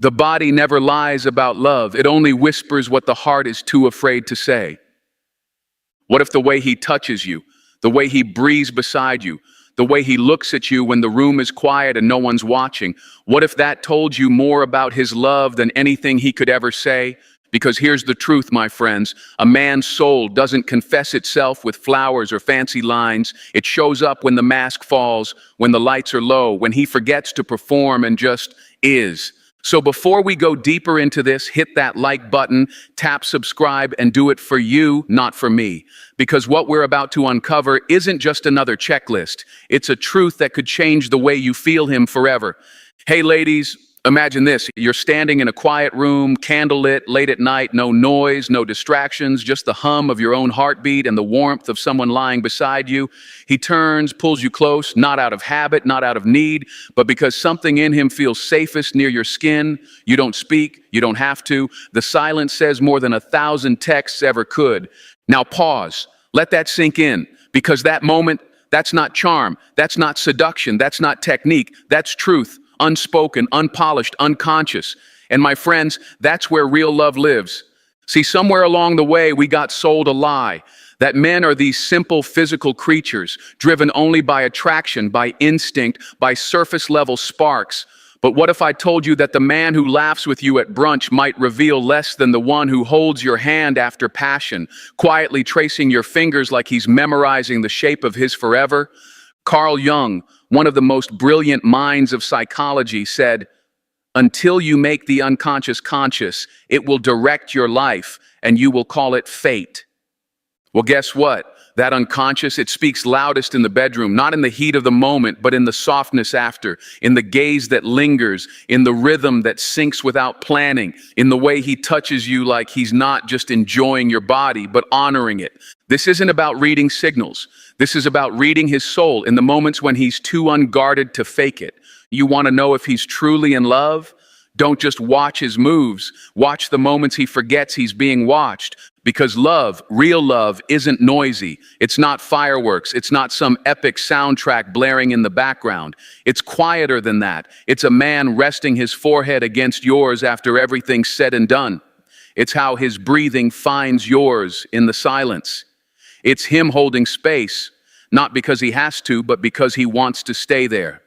The body never lies about love. It only whispers what the heart is too afraid to say. What if the way he touches you, the way he breathes beside you, the way he looks at you when the room is quiet and no one's watching, what if that told you more about his love than anything he could ever say? Because here's the truth, my friends. A man's soul doesn't confess itself with flowers or fancy lines. It shows up when the mask falls, when the lights are low, when he forgets to perform and just is. So before we go deeper into this, hit that like button, tap subscribe, and do it for you, not for me. Because what we're about to uncover isn't just another checklist. It's a truth that could change the way you feel him forever. Hey ladies, imagine this. You're standing in a quiet room, candlelit, late at night, no noise, no distractions, just the hum of your own heartbeat and the warmth of someone lying beside you. He turns, pulls you close, not out of habit, not out of need, but because something in him feels safest near your skin. You don't speak, you don't have to. The silence says more than 1,000 texts ever could. Now pause, let that sink in, because that moment, that's not charm, that's not seduction, that's not technique, that's truth. Unspoken, unpolished, unconscious. And my friends, that's where real love lives. See, somewhere along the way, we got sold a lie that men are these simple physical creatures, driven only by attraction, by instinct, by surface-level sparks. But what if I told you that the man who laughs with you at brunch might reveal less than the one who holds your hand after passion, quietly tracing your fingers like he's memorizing the shape of his forever? Carl Jung, one of the most brilliant minds of psychology, said, "Until you make the unconscious conscious, it will direct your life, and you will call it fate." Well, guess what? That unconscious, it speaks loudest in the bedroom, not in the heat of the moment, but in the softness after, in the gaze that lingers, in the rhythm that sinks without planning, in the way he touches you like he's not just enjoying your body, but honoring it. This isn't about reading signals. This is about reading his soul in the moments when he's too unguarded to fake it. You want to know if he's truly in love? Don't just watch his moves. Watch the moments he forgets he's being watched. Because love, real love, isn't noisy. It's not fireworks. It's not some epic soundtrack blaring in the background. It's quieter than that. It's a man resting his forehead against yours after everything's said and done. It's how his breathing finds yours in the silence. It's him holding space, not because he has to, but because he wants to stay there.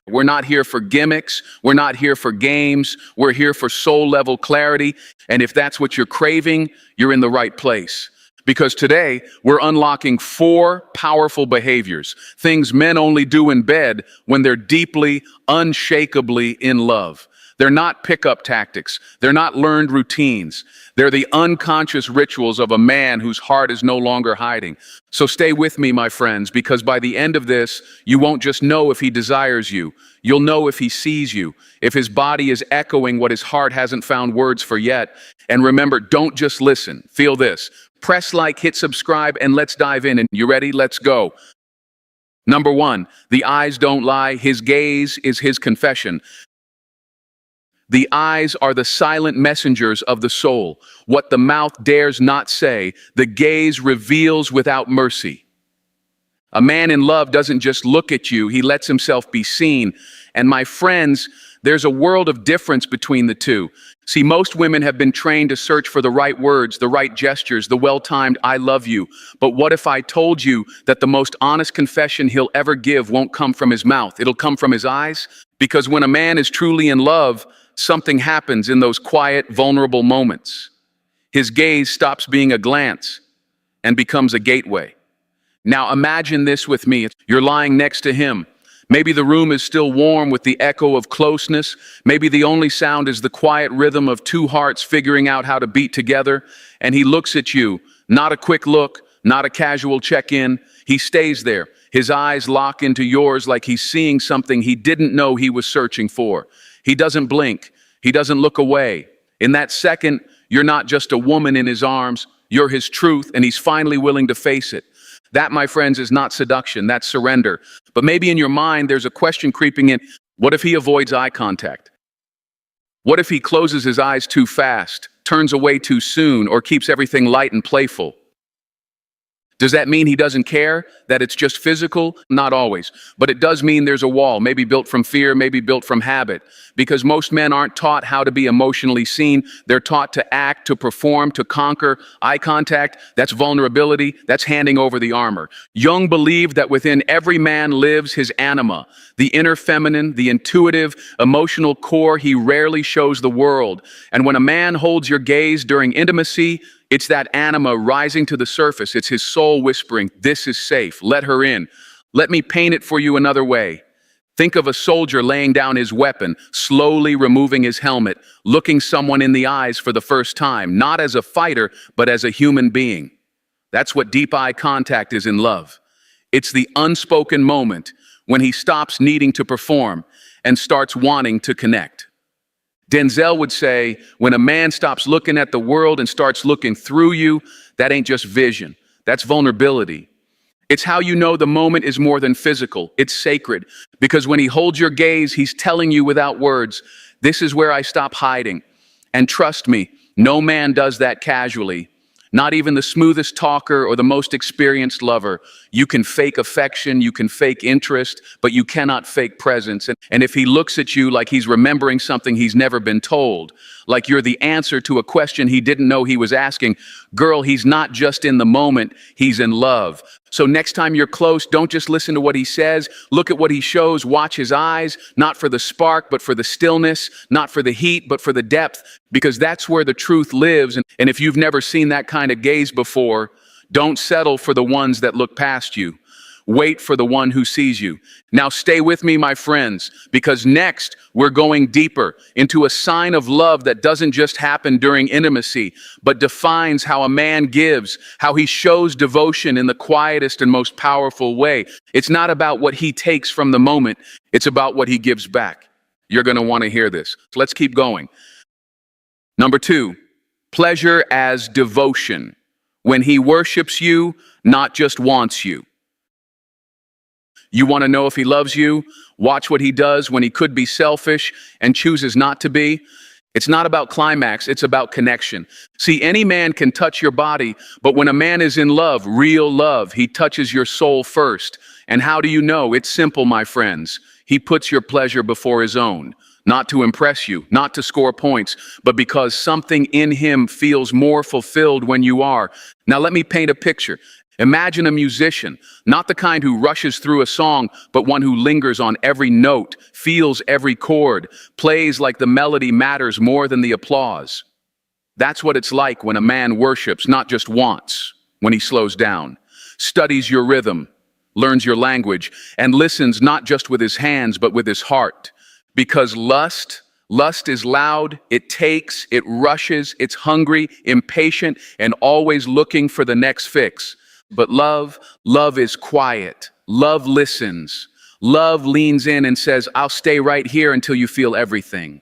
We're not here for gimmicks. We're not here for games. We're here for soul-level clarity. And if that's what you're craving, you're in the right place. Because today, we're unlocking 4 powerful behaviors, things men only do in bed when they're deeply, unshakably in love. They're not pickup tactics. They're not learned routines. They're the unconscious rituals of a man whose heart is no longer hiding. So stay with me, my friends, because by the end of this, you won't just know if he desires you. You'll know if he sees you, if his body is echoing what his heart hasn't found words for yet. And remember, don't just listen. Feel this. Press like, hit subscribe, and let's dive in. And you ready? Let's go. Number 1, the eyes don't lie. His gaze is his confession. The eyes are the silent messengers of the soul. What the mouth dares not say, the gaze reveals without mercy. A man in love doesn't just look at you, he lets himself be seen. And my friends, there's a world of difference between the two. See, most women have been trained to search for the right words, the right gestures, the well-timed "I love you." But what if I told you that the most honest confession he'll ever give won't come from his mouth? It'll come from his eyes? Because when a man is truly in love, something happens in those quiet, vulnerable moments. His gaze stops being a glance and becomes a gateway. Now imagine this with me. You're lying next to him. Maybe the room is still warm with the echo of closeness. Maybe the only sound is the quiet rhythm of 2 hearts figuring out how to beat together. And he looks at you, not a quick look, not a casual check-in. He stays there. His eyes lock into yours like he's seeing something he didn't know he was searching for. He doesn't blink. He doesn't look away. In that second, you're not just a woman in his arms. You're his truth, and he's finally willing to face it. That, my friends, is not seduction. That's surrender. But maybe in your mind, there's a question creeping in. What if he avoids eye contact? What if he closes his eyes too fast, turns away too soon, or keeps everything light and playful? Does that mean he doesn't care? That it's just physical? Not always. But it does mean there's a wall, maybe built from fear, maybe built from habit. Because most men aren't taught how to be emotionally seen. They're taught to act, to perform, to conquer. Eye contact, that's vulnerability, that's handing over the armor. Jung believed that within every man lives his anima, the inner feminine, the intuitive, emotional core he rarely shows the world. And when a man holds your gaze during intimacy, it's that anima rising to the surface. It's his soul whispering, "This is safe. Let her in." Let me paint it for you another way. Think of a soldier laying down his weapon, slowly removing his helmet, looking someone in the eyes for the first time, not as a fighter, but as a human being. That's what deep eye contact is in love. It's the unspoken moment when he stops needing to perform and starts wanting to connect. Denzel would say, when a man stops looking at the world and starts looking through you, that ain't just vision, that's vulnerability. It's how you know the moment is more than physical, it's sacred. Because when he holds your gaze, he's telling you without words, this is where I stop hiding. And trust me, no man does that casually. Not even the smoothest talker or the most experienced lover. You can fake affection, you can fake interest, but you cannot fake presence. And if he looks at you like he's remembering something he's never been told, like you're the answer to a question he didn't know he was asking, girl, he's not just in the moment, he's in love. So next time you're close, don't just listen to what he says, look at what he shows, watch his eyes, not for the spark, but for the stillness, not for the heat, but for the depth, because that's where the truth lives. And if you've never seen that kind of gaze before, don't settle for the ones that look past you. Wait for the one who sees you. Now stay with me, my friends, because next we're going deeper into a sign of love that doesn't just happen during intimacy, but defines how a man gives, how he shows devotion in the quietest and most powerful way. It's not about what he takes from the moment, it's about what he gives back. You're going to want to hear this. So let's keep going. Number 2, pleasure as devotion. When he worships you, not just wants you. You want to know if he loves you? Watch what he does when he could be selfish and chooses not to be. It's not about climax, it's about connection. See, any man can touch your body, but when a man is in love, real love, he touches your soul first. And how do you know? It's simple, my friends. He puts your pleasure before his own. Not to impress you, not to score points, but because something in him feels more fulfilled when you are. Now let me paint a picture. Imagine a musician, not the kind who rushes through a song, but one who lingers on every note, feels every chord, plays like the melody matters more than the applause. That's what it's like when a man worships, not just wants, when he slows down, studies your rhythm, learns your language, and listens not just with his hands, but with his heart. Because lust is loud, it takes, it rushes, it's hungry, impatient, and always looking for the next fix. But love is quiet. Love listens. Love leans in and says, I'll stay right here until you feel everything.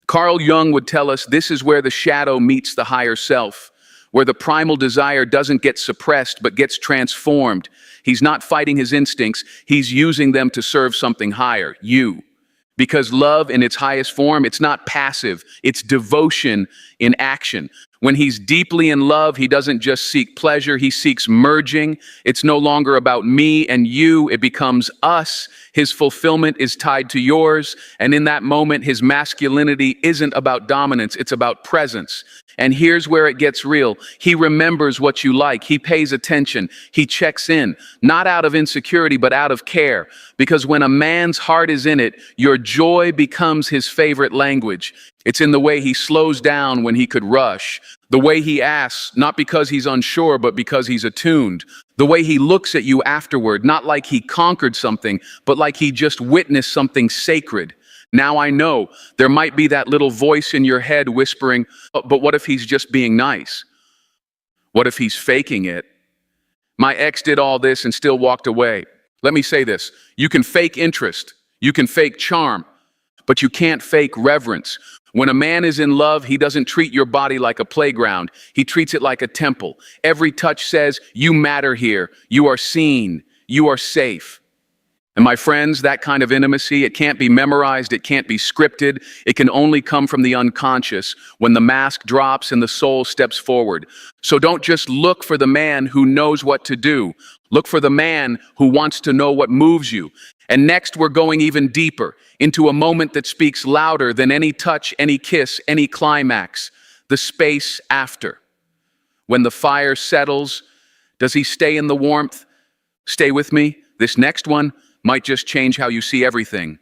Carl Jung would tell us this is where the shadow meets the higher self, where the primal desire doesn't get suppressed but gets transformed. He's not fighting his instincts, he's using them to serve something higher, you. Because love in its highest form, it's not passive, it's devotion in action. When he's deeply in love, he doesn't just seek pleasure, he seeks merging. It's no longer about me and you, it becomes us. His fulfillment is tied to yours, and in that moment, his masculinity isn't about dominance, it's about presence. And here's where it gets real. He remembers what you like. He pays attention. He checks in, not out of insecurity, but out of care. Because when a man's heart is in it, your joy becomes his favorite language. It's in the way he slows down when he could rush. The way he asks, not because he's unsure, but because he's attuned. The way he looks at you afterward, not like he conquered something, but like he just witnessed something sacred. Now I know there might be that little voice in your head whispering, but what if he's just being nice? What if he's faking it? My ex did all this and still walked away. Let me say this, you can fake interest, you can fake charm, but you can't fake reverence. When a man is in love, he doesn't treat your body like a playground. He treats it like a temple. Every touch says, you matter here, you are seen, you are safe. And my friends, that kind of intimacy, it can't be memorized, it can't be scripted, it can only come from the unconscious when the mask drops and the soul steps forward. So don't just look for the man who knows what to do. Look for the man who wants to know what moves you. And next, we're going even deeper into a moment that speaks louder than any touch, any kiss, any climax, the space after. When the fire settles, does he stay in the warmth? Stay with me. This next one might just change how you see everything.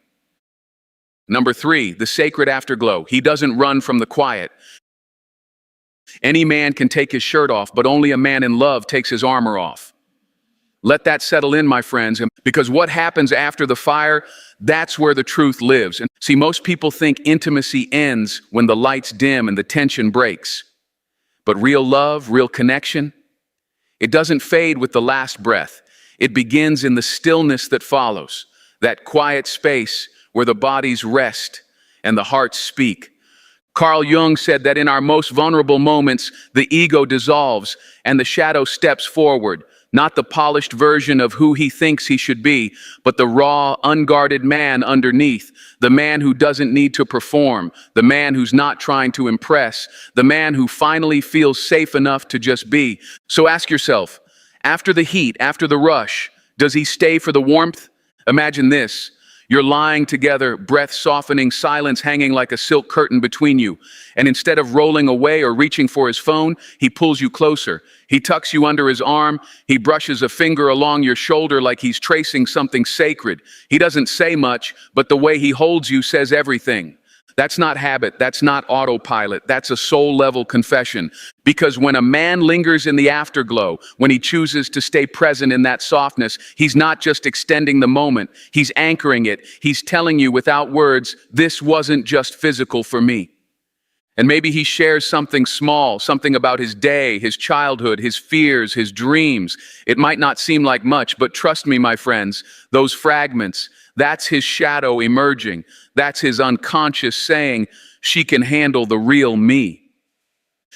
Number 3, the sacred afterglow. He doesn't run from the quiet. Any man can take his shirt off, but only a man in love takes his armor off. Let that settle in, my friends, because what happens after the fire, that's where the truth lives. And see, most people think intimacy ends when the lights dim and the tension breaks. But real love, real connection, it doesn't fade with the last breath. It begins in the stillness that follows, that quiet space where the bodies rest and the hearts speak. Carl Jung said that in our most vulnerable moments, the ego dissolves and the shadow steps forward, not the polished version of who he thinks he should be, but the raw, unguarded man underneath, the man who doesn't need to perform, the man who's not trying to impress, the man who finally feels safe enough to just be. So ask yourself, after the heat, after the rush, does he stay for the warmth? Imagine this. You're lying together, breath softening, silence hanging like a silk curtain between you. And instead of rolling away or reaching for his phone, he pulls you closer. He tucks you under his arm. He brushes a finger along your shoulder like he's tracing something sacred. He doesn't say much, but the way he holds you says everything. That's not habit. That's not autopilot. That's a soul-level confession. Because when a man lingers in the afterglow, when he chooses to stay present in that softness, he's not just extending the moment. He's anchoring it. He's telling you without words, this wasn't just physical for me. And maybe he shares something small, something about his day, his childhood, his fears, his dreams. It might not seem like much, but trust me, my friends, those fragments, that's his shadow emerging. That's his unconscious saying, she can handle the real me.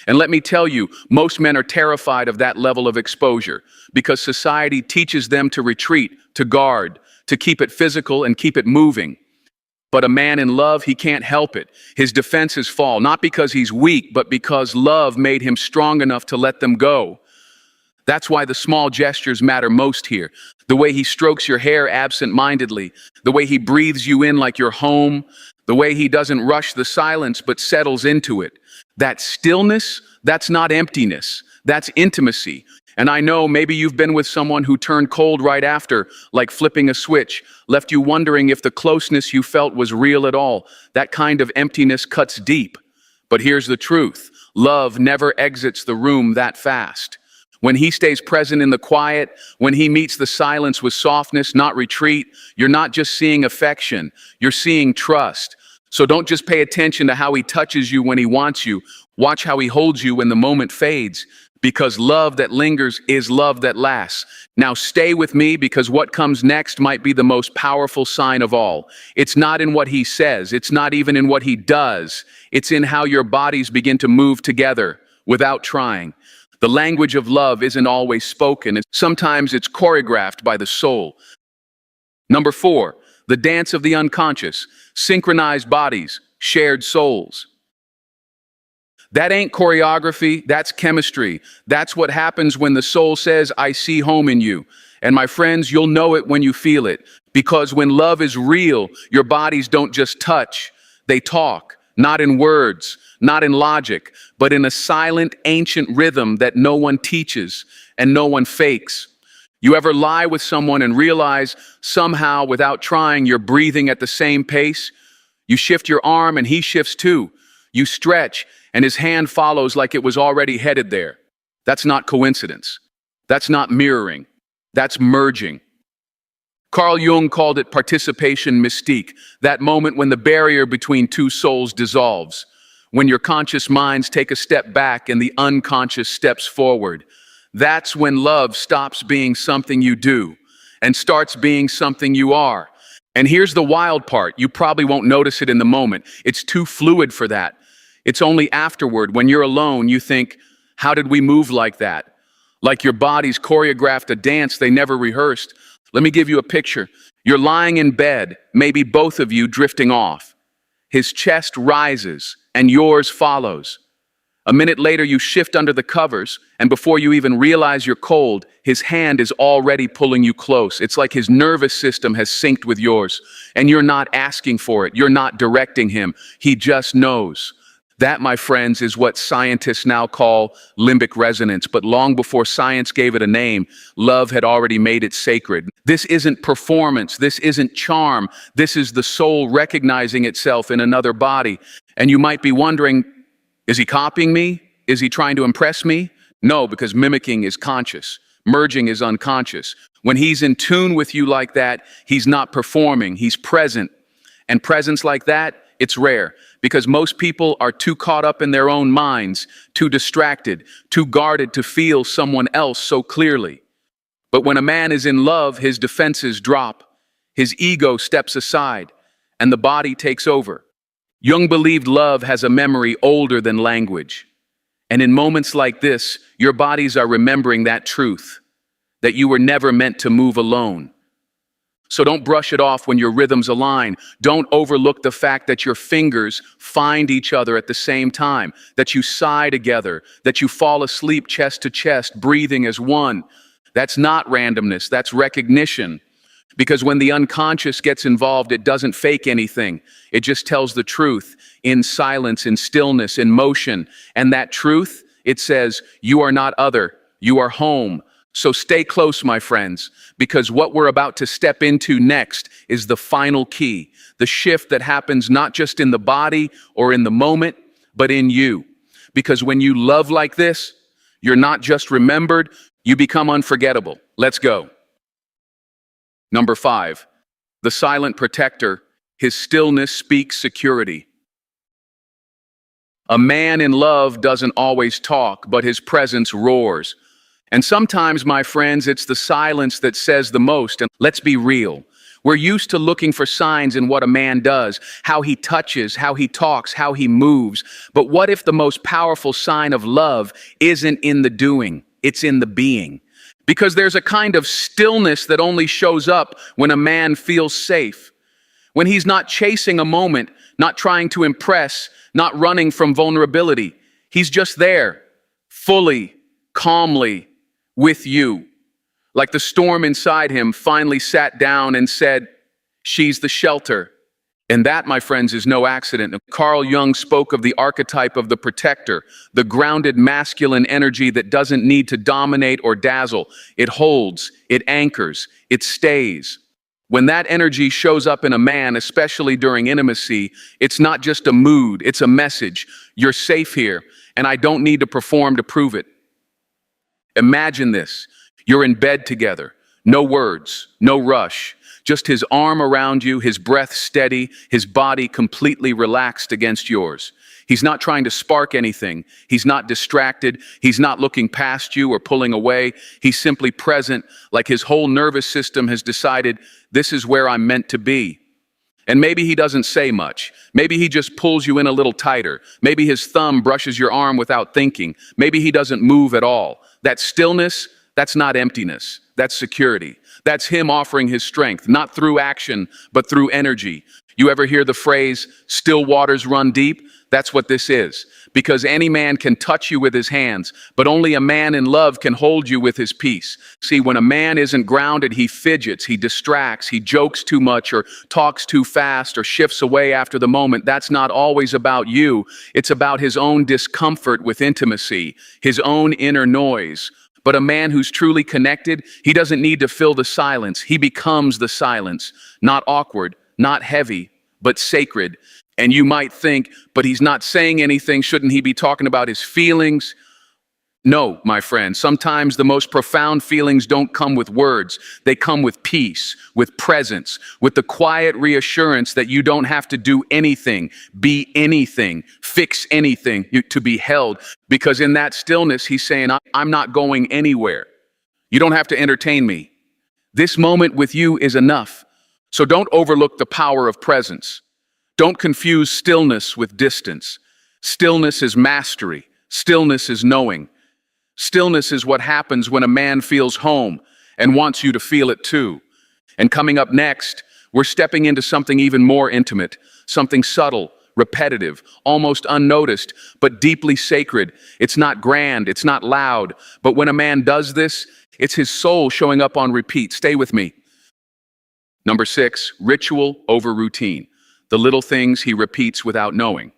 And let me tell you, most men are terrified of that level of exposure because society teaches them to retreat, to guard, to keep it physical and keep it moving. But a man in love, he can't help it. His defenses fall, not because he's weak, but because love made him strong enough to let them go. That's why the small gestures matter most here. The way he strokes your hair absent-mindedly, the way he breathes you in like you're home, the way he doesn't rush the silence but settles into it. That stillness, that's not emptiness, that's intimacy. And I know maybe you've been with someone who turned cold right after, like flipping a switch, left you wondering if the closeness you felt was real at all. That kind of emptiness cuts deep. But here's the truth. Love never exits the room that fast. When he stays present in the quiet, when he meets the silence with softness, not retreat, you're not just seeing affection, you're seeing trust. So don't just pay attention to how he touches you when he wants you. Watch how he holds you when the moment fades. Because love that lingers is love that lasts. Now stay with me because what comes next might be the most powerful sign of all. It's not in what he says. It's not even in what he does. It's in how your bodies begin to move together without trying. The language of love isn't always spoken. Sometimes it's choreographed by the soul. Number 4, the dance of the unconscious. Synchronized bodies, shared souls. That ain't choreography, that's chemistry. That's what happens when the soul says, I see home in you. And my friends, you'll know it when you feel it. Because when love is real, your bodies don't just touch, they talk. Not in words, not in logic, but in a silent, ancient rhythm that no one teaches and no one fakes. You ever lie with someone and realize somehow, without trying, you're breathing at the same pace? You shift your arm and he shifts too. You stretch and his hand follows like it was already headed there. That's not coincidence. That's not mirroring. That's merging. Carl Jung called it participation mystique, that moment when the barrier between two souls dissolves, when your conscious minds take a step back and the unconscious steps forward. That's when love stops being something you do and starts being something you are. And here's the wild part. You probably won't notice it in the moment. It's too fluid for that. It's only afterward, when you're alone, you think, how did we move like that? Like your body's choreographed a dance they never rehearsed. Let me give you a picture. You're lying in bed, maybe both of you drifting off. His chest rises, and yours follows. A minute later, you shift under the covers, and before you even realize you're cold, his hand is already pulling you close. It's like his nervous system has synced with yours, and you're not asking for it. You're not directing him. He just knows. That, my friends, is what scientists now call limbic resonance. But long before science gave it a name, love had already made it sacred. This isn't performance. This isn't charm. This is the soul recognizing itself in another body. And you might be wondering, is he copying me? Is he trying to impress me? No, because mimicking is conscious. Merging is unconscious. When he's in tune with you like that, he's not performing, he's present. And presence like that, it's rare, because most people are too caught up in their own minds, too distracted, too guarded to feel someone else so clearly. But when a man is in love, his defenses drop, his ego steps aside, and the body takes over. Jung believed love has a memory older than language. And in moments like this, your bodies are remembering that truth, that you were never meant to move alone. So don't brush it off when your rhythms align. Don't overlook the fact that your fingers find each other at the same time, that you sigh together, that you fall asleep chest to chest, breathing as one. That's not randomness, that's recognition. Because when the unconscious gets involved, it doesn't fake anything. It just tells the truth in silence, in stillness, in motion. And that truth, it says, you are not other, you are home. So stay close, my friends, because what we're about to step into next is the final key, the shift that happens not just in the body or in the moment, but in you. Because when you love like this, you're not just remembered, you become unforgettable. Let's go. Number 5, the silent protector, his stillness speaks security. A man in love doesn't always talk, but his presence roars. And sometimes, my friends, it's the silence that says the most. And let's be real. We're used to looking for signs in what a man does, how he touches, how he talks, how he moves. But what if the most powerful sign of love isn't in the doing, it's in the being? Because there's a kind of stillness that only shows up when a man feels safe. When he's not chasing a moment, not trying to impress, not running from vulnerability. He's just there, fully, calmly, with you. Like the storm inside him finally sat down and said, "She's the shelter." And that, my friends, is no accident. Carl Jung spoke of the archetype of the protector, the grounded masculine energy that doesn't need to dominate or dazzle. It holds, it anchors, it stays. When that energy shows up in a man, especially during intimacy, it's not just a mood, it's a message. You're safe here, and I don't need to perform to prove it. Imagine this. You're in bed together. No words, no rush. Just his arm around you, his breath steady, his body completely relaxed against yours. He's not trying to spark anything. He's not distracted. He's not looking past you or pulling away. He's simply present, like his whole nervous system has decided, this is where I'm meant to be. And maybe he doesn't say much. Maybe he just pulls you in a little tighter. Maybe his thumb brushes your arm without thinking. Maybe he doesn't move at all. That stillness, that's not emptiness. That's security. That's him offering his strength, not through action, but through energy. You ever hear the phrase, still waters run deep? That's what this is. Because any man can touch you with his hands, but only a man in love can hold you with his peace. See, when a man isn't grounded, he fidgets, he distracts, he jokes too much or talks too fast or shifts away after the moment. That's not always about you. It's about his own discomfort with intimacy, his own inner noise. But a man who's truly connected, he doesn't need to fill the silence. He becomes the silence, not awkward, not heavy, but sacred. And you might think, but he's not saying anything. Shouldn't he be talking about his feelings? No, my friend. Sometimes the most profound feelings don't come with words. They come with peace, with presence, with the quiet reassurance that you don't have to do anything, be anything, fix anything to be held. Because in that stillness, he's saying, I'm not going anywhere. You don't have to entertain me. This moment with you is enough. So don't overlook the power of presence. Don't confuse stillness with distance. Stillness is mastery. Stillness is knowing. Stillness is what happens when a man feels home and wants you to feel it too. And coming up next, we're stepping into something even more intimate, something subtle, repetitive, almost unnoticed, but deeply sacred. It's not grand, it's not loud, but when a man does this, it's his soul showing up on repeat. Stay with me. Number 6, ritual over routine. The little things he repeats without knowing.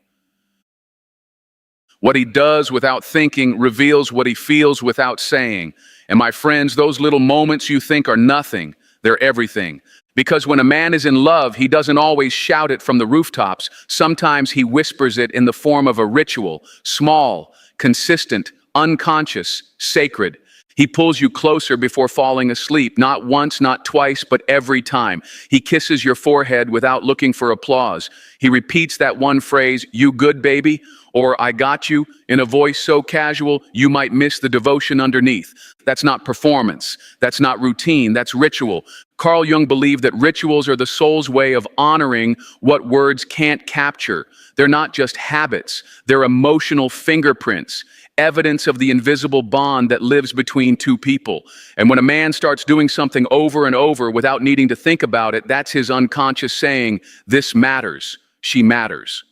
What he does without thinking reveals what he feels without saying. And my friends, those little moments you think are nothing, they're everything. Because when a man is in love, he doesn't always shout it from the rooftops. Sometimes he whispers it in the form of a ritual, small, consistent, unconscious, sacred. He pulls you closer before falling asleep, not once, not twice, but every time. He kisses your forehead without looking for applause. He repeats that one phrase, "You good, baby?" or "I got you," in a voice so casual you might miss the devotion underneath. That's not performance. That's not routine. That's ritual. Carl Jung believed that rituals are the soul's way of honoring what words can't capture. They're not just habits. They're emotional fingerprints, evidence of the invisible bond that lives between two people. And when a man starts doing something over and over without needing to think about it, that's his unconscious saying, "This matters. She matters."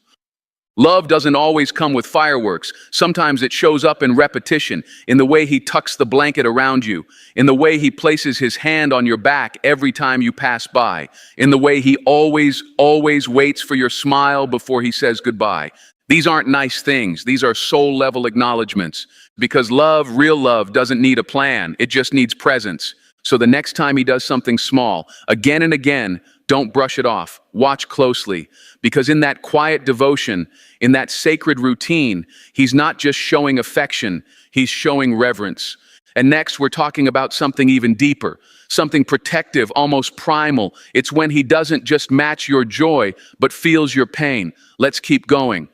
Love doesn't always come with fireworks. Sometimes it shows up in repetition, in the way he tucks the blanket around you, in the way he places his hand on your back every time you pass by, in the way he always waits for your smile before he says goodbye. These aren't nice things. These are soul-level acknowledgments. Because love, real love, doesn't need a plan. It just needs presence. So the next time he does something small, again and again, don't brush it off. Watch closely. Because in that quiet devotion, in that sacred routine, he's not just showing affection, he's showing reverence. And next, we're talking about something even deeper, something protective, almost primal. It's when he doesn't just match your joy, but feels your pain. Let's keep going.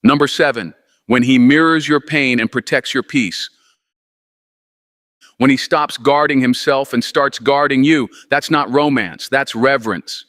Number 7, when he mirrors your pain and protects your peace. When he stops guarding himself and starts guarding you, that's not romance, that's reverence.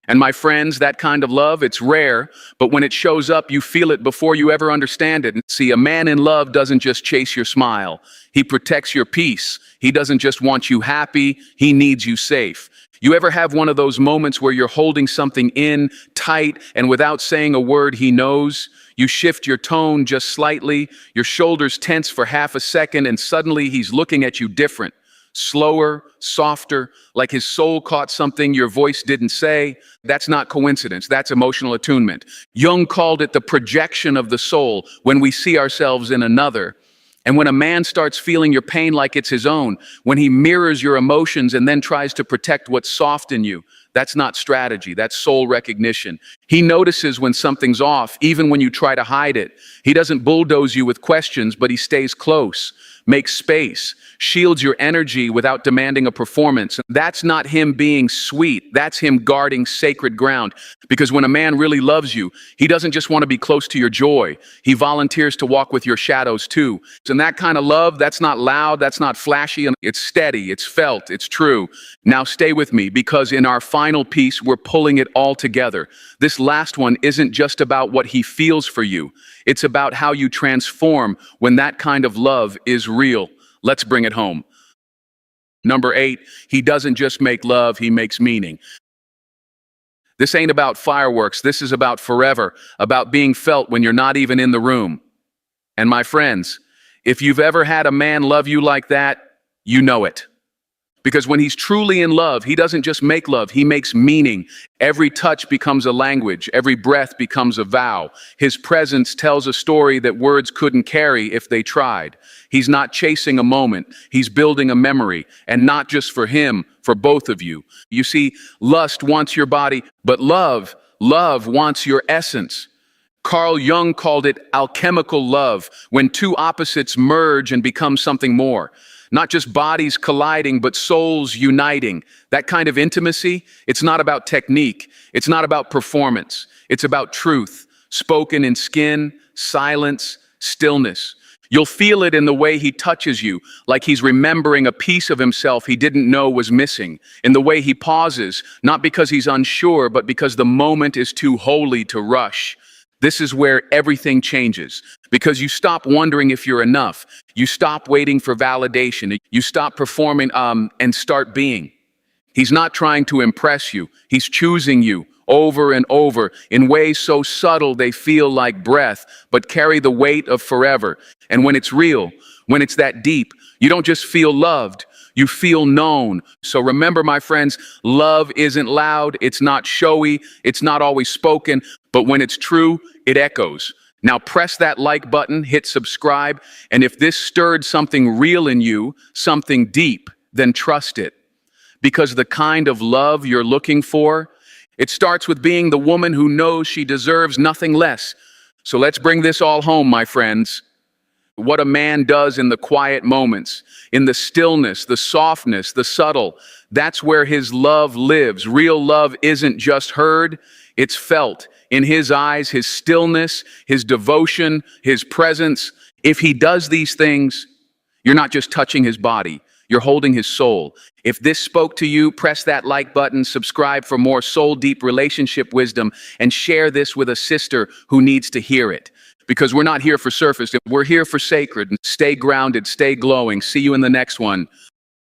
And my friends, that kind of love, it's rare, but when it shows up, you feel it before you ever understand it. See, a man in love doesn't just chase your smile. He protects your peace. He doesn't just want you happy, he needs you safe. You ever have one of those moments where you're holding something in tight and without saying a word, he knows? You shift your tone just slightly, your shoulders tense for half a second, and suddenly he's looking at you different. Slower, softer, like his soul caught something your voice didn't say. That's not coincidence, that's emotional attunement. Jung called it the projection of the soul when we see ourselves in another. And when a man starts feeling your pain like it's his own, when he mirrors your emotions and then tries to protect what's soft in you, that's not strategy, that's soul recognition. He notices when something's off, even when you try to hide it. He doesn't bulldoze you with questions, but he stays close, makes space, shields your energy without demanding a performance. That's not him being sweet, that's him guarding sacred ground. Because when a man really loves you, he doesn't just want to be close to your joy, he volunteers to walk with your shadows too. And that kind of love, that's not loud, that's not flashy, and it's steady, it's felt, it's true. Now stay with me, because in our final piece, we're pulling it all together. This last one isn't just about what he feels for you. It's about how you transform when that kind of love is real. Let's bring it home. Number 8, he doesn't just make love, he makes meaning. This ain't about fireworks, this is about forever, about being felt when you're not even in the room. And my friends, if you've ever had a man love you like that, you know it. Because when he's truly in love, he doesn't just make love, he makes meaning. Every touch becomes a language, every breath becomes a vow. His presence tells a story that words couldn't carry if they tried. He's not chasing a moment, he's building a memory, and not just for him, for both of you. You see, lust wants your body, but love wants your essence. Carl Jung called it alchemical love, when two opposites merge and become something more. Not just bodies colliding, but souls uniting. That kind of intimacy, it's not about technique. It's not about performance. It's about truth, spoken in skin, silence, stillness. You'll feel it in the way he touches you, like he's remembering a piece of himself he didn't know was missing. In the way he pauses, not because he's unsure, but because the moment is too holy to rush. This is where everything changes, because you stop wondering if you're enough. You stop waiting for validation. You stop performing and start being. He's not trying to impress you. He's choosing you over and over in ways so subtle they feel like breath, but carry the weight of forever. And when it's real, when it's that deep, you don't just feel loved, you feel known. So remember, my friends, love isn't loud, it's not showy, it's not always spoken, but when it's true, it echoes. Now press that like button, hit subscribe, and if this stirred something real in you, something deep, then trust it. Because the kind of love you're looking for, it starts with being the woman who knows she deserves nothing less. So let's bring this all home, my friends. What a man does in the quiet moments, in the stillness, the softness, the subtle, that's where his love lives. Real love isn't just heard, it's felt. In his eyes, his stillness, his devotion, his presence. If he does these things, you're not just touching his body, you're holding his soul. If this spoke to you, press that like button, subscribe for more soul-deep relationship wisdom, and share this with a sister who needs to hear it. Because we're not here for surface, we're here for sacred. Stay grounded, stay glowing. See you in the next one.